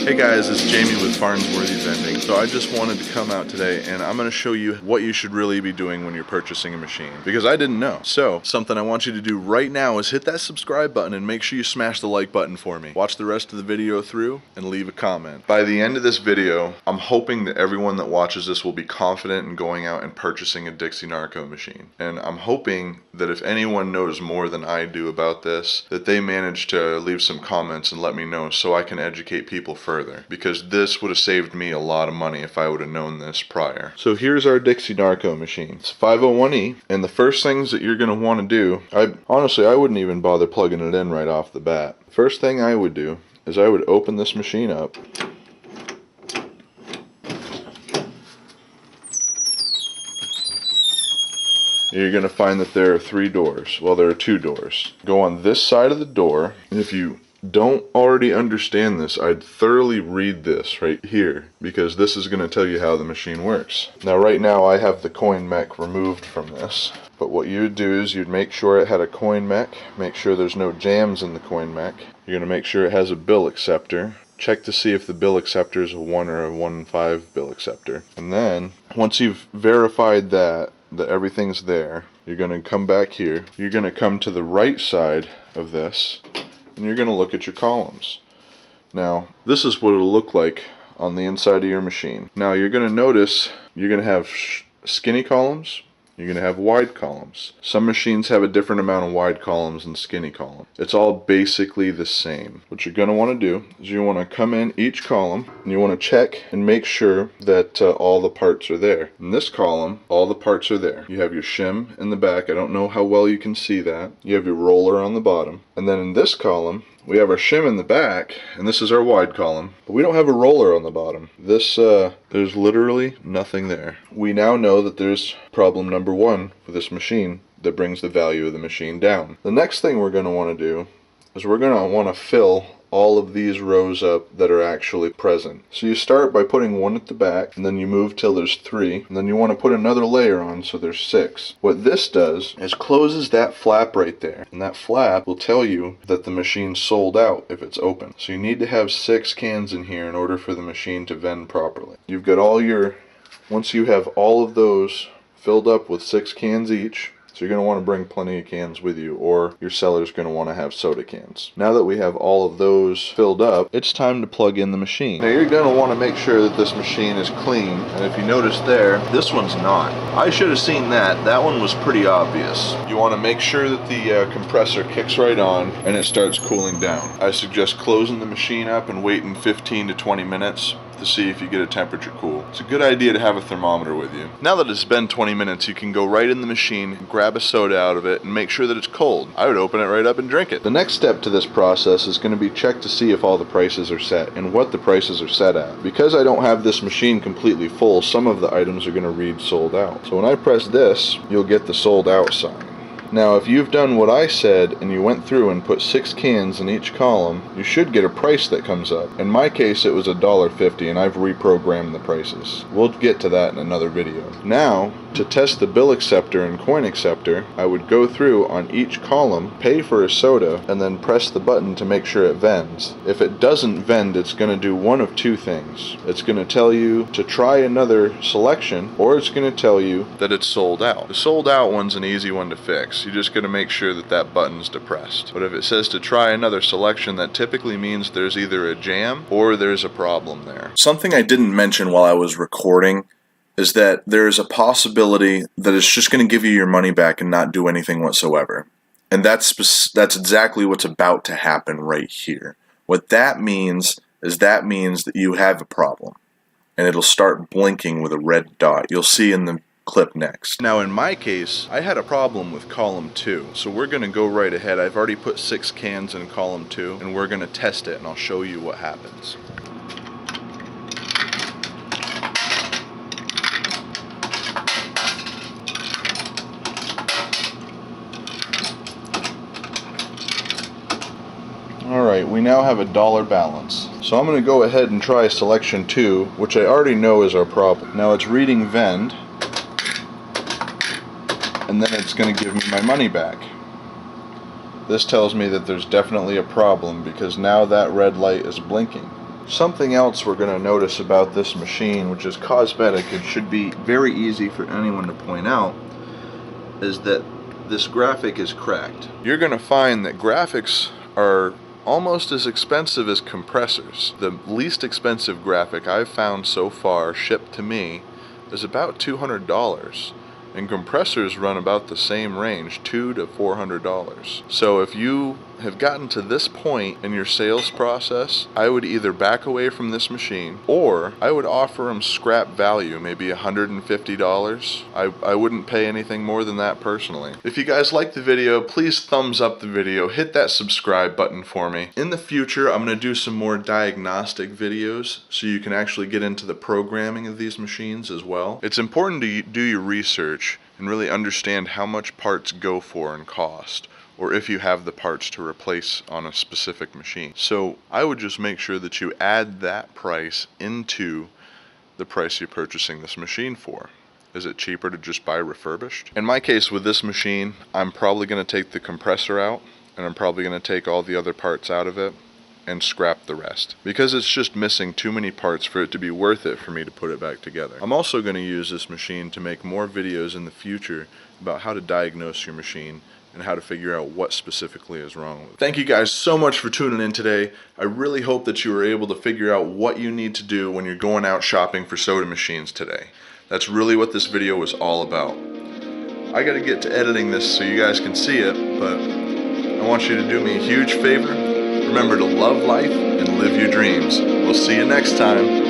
Hey guys, it's Jamie with Farnsworthy Vending. So I just wanted to come out today and I'm going to show you what you should really be doing when you're purchasing a machine, because I didn't know. So something I want you to do right now is hit that subscribe button and make sure you smash the like button for me. Watch the rest of the video through and leave a comment. By the end of this video, I'm hoping that everyone that watches this will be confident in going out and purchasing a Dixie Narco machine. And I'm hoping that if anyone knows more than I do about this, that they manage to leave some comments and let me know so I can educate people further, because this would have saved me a lot of money if I would have known this prior. So here's our Dixie Narco machine. It's 501E, and the first things that you're going to want to do, I wouldn't even bother plugging it in right off the bat. First thing I would do is I would open this machine up. You're going to find that there are 3 doors. Well, there are 2 doors. Go on this side of the door, and if you don't already understand this, I'd thoroughly read this right here, because this is going to tell you how the machine works. Now right now I have the coin mech removed from this, but what you would do is you'd make sure it had a coin mech, make sure there's no jams in the coin mech. You're going to make sure it has a bill acceptor. Check to see if the bill acceptor is a 1 or a 1.5 bill acceptor. And then once you've verified that everything's there, you're going to come back here. You're going to come to the right side of this, and you're going to look at your columns. Now, this is what it'll look like on the inside of your machine. Now, you're going to notice you're going to have skinny columns, you're going to have wide columns. Some machines have a different amount of wide columns and skinny columns. It's all basically the same. What you're going to want to do is you want to come in each column and you want to check and make sure that all the parts are there. In this column, all the parts are there. You have your shim in the back. I don't know how well you can see that. You have your roller on the bottom. And then in this column, we have our shim in the back, and this is our wide column, but we don't have a roller on the bottom. This, there's literally nothing there. We now know that there's problem number 1 with this machine that brings the value of the machine down. The next thing we're going to want to do is we're going to want to fill all of these rows up that are actually present. So you start by putting 1 at the back, and then you move till there's 3, and then you want to put another layer on so there's 6. What this does is closes that flap right there, and that flap will tell you that the machine's sold out if it's open. So you need to have 6 cans in here in order for the machine to vend properly. You've got once you have all of those filled up with 6 cans each, so you're going to want to bring plenty of cans with you, or your seller's going to want to have soda cans. Now that we have all of those filled up, it's time to plug in the machine. Now you're going to want to make sure that this machine is clean, and if you notice there, this one's not. I should have seen that. That one was pretty obvious. You want to make sure that the compressor kicks right on and it starts cooling down. I suggest closing the machine up and waiting 15 to 20 minutes to see if you get a temperature cool. It's a good idea to have a thermometer with you. Now that it's been 20 minutes, you can go right in the machine, grab a soda out of it, and make sure that it's cold. I would open it right up and drink it. The next step to this process is going to be check to see if all the prices are set and what the prices are set at. Because I don't have this machine completely full, some of the items are going to read sold out. So when I press this, you'll get the sold out sign. Now if you've done what I said and you went through and put 6 cans in each column, you should get a price that comes up. In my case it was $1.50, and I've reprogrammed the prices. We'll get to that in another video. Now, to test the bill acceptor and coin acceptor, I would go through on each column, pay for a soda, and then press the button to make sure it vends. If it doesn't vend, it's going to do one of 2 things. It's going to tell you to try another selection, or it's going to tell you that it's sold out. The sold out one's an easy one to fix. You're just going to make sure that that button's depressed. But if it says to try another selection, that typically means there's either a jam or there's a problem there. Something I didn't mention while I was recording is that there's a possibility that it's just going to give you your money back and not do anything whatsoever. And that's exactly what's about to happen right here. What that means is that you have a problem, and it'll start blinking with a red dot. You'll see in the clip next. Now in my case, I had a problem with column 2, so we're going to go right ahead. I've already put 6 cans in column 2, and we're going to test it, and I'll show you what happens. Alright, we now have $1 balance. So I'm going to go ahead and try selection 2, which I already know is our problem. Now it's reading vend, and then it's going to give me my money back. This tells me that there's definitely a problem because now that red light is blinking. Something else we're going to notice about this machine, which is cosmetic, it should be very easy for anyone to point out, is that this graphic is cracked. You're going to find that graphics are almost as expensive as compressors. The least expensive graphic I've found so far shipped to me is about $200. And compressors run about the same range, $200 to $400. So if you have gotten to this point in your sales process, I would either back away from this machine, or I would offer them scrap value, maybe $150. I wouldn't pay anything more than that personally. If you guys like the video, please thumbs up the video, hit that subscribe button for me. In the future, I'm going to do some more diagnostic videos so you can actually get into the programming of these machines as well. It's important to do your research and really understand how much parts go for and cost, or if you have the parts to replace on a specific machine. So I would just make sure that you add that price into the price you're purchasing this machine for. Is it cheaper to just buy refurbished? In my case with this machine, I'm probably going to take the compressor out, and I'm probably going to take all the other parts out of it and scrap the rest, because it's just missing too many parts for it to be worth it for me to put it back together. I'm also going to use this machine to make more videos in the future about how to diagnose your machine and how to figure out what specifically is wrong with it. Thank you guys so much for tuning in today. I really hope that you were able to figure out what you need to do when you're going out shopping for soda machines today. That's really what this video was all about. I gotta get to editing this so you guys can see it, but I want you to do me a huge favor. Remember to love life and live your dreams. We'll see you next time.